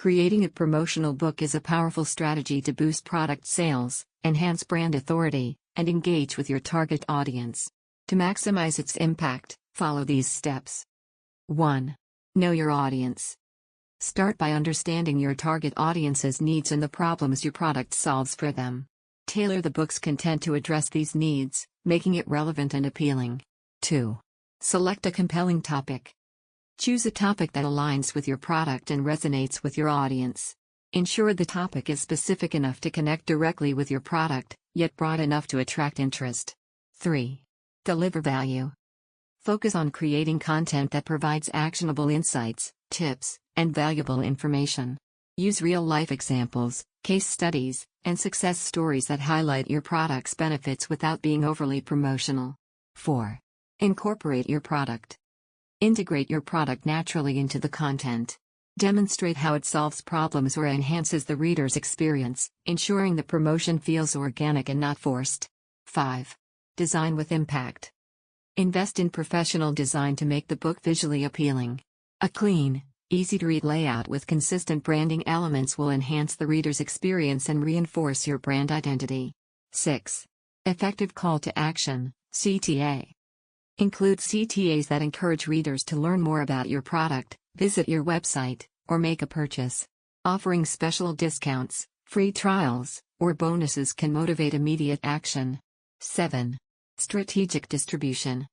Creating a promotional book is a powerful strategy to boost product sales, enhance brand authority, and engage with your target audience. To maximize its impact, follow these steps. 1. Know your audience. Start by understanding your target audience's needs and the problems your product solves for them. Tailor the book's content to address these needs, making it relevant and appealing. 2. Select a compelling topic. Choose a topic that aligns with your product and resonates with your audience. Ensure the topic is specific enough to connect directly with your product, yet broad enough to attract interest. 3. Deliver value. Focus on creating content that provides actionable insights, tips, and valuable information. Use real-life examples, case studies, and success stories that highlight your product's benefits without being overly promotional. 4. Incorporate your product. Integrate your product naturally into the content. Demonstrate how it solves problems or enhances the reader's experience, ensuring the promotion feels organic and not forced. 5. Design with impact. Invest in professional design to make the book visually appealing. A clean, easy-to-read layout with consistent branding elements will enhance the reader's experience and reinforce your brand identity. 6. Effective call to action, CTA. Include CTAs that encourage readers to learn more about your product, visit your website, or make a purchase. Offering special discounts, free trials, or bonuses can motivate immediate action. 7. Strategic distribution.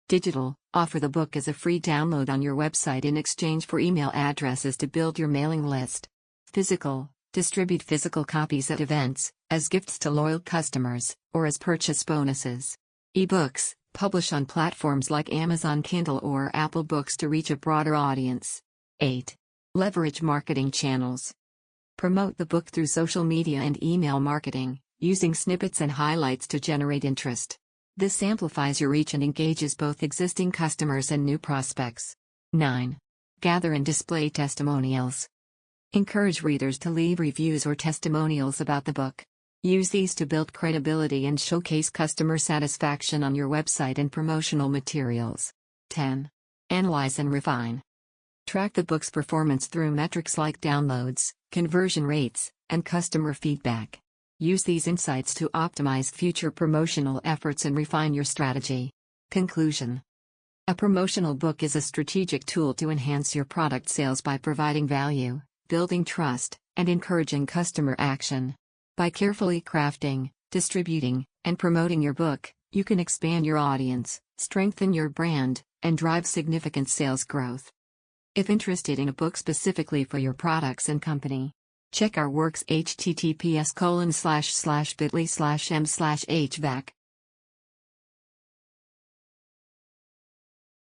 Digital, offer the book as a free download on your website in exchange for email addresses to build your mailing list. Physical, distribute physical copies at events, as gifts to loyal customers, or as purchase bonuses. Ebooks, publish on platforms like Amazon Kindle or Apple Books to reach a broader audience. 8. Leverage marketing channels. Promote the book through social media and email marketing, using snippets and highlights to generate interest. This amplifies your reach and engages both existing customers and new prospects. 9. Gather and display testimonials. Encourage readers to leave reviews or testimonials about the book. Use these to build credibility and showcase customer satisfaction on your website and promotional materials. 10. Analyze and refine. Track the book's performance through metrics like downloads, conversion rates, and customer feedback. Use these insights to optimize future promotional efforts and refine your strategy. Conclusion. A promotional book is a strategic tool to enhance your product sales by providing value, building trust, and encouraging customer action. By carefully crafting, distributing, and promoting your book, you can expand your audience, strengthen your brand, and drive significant sales growth. If interested in a book specifically for your products and company, check our works https://bit.ly/m/HVAC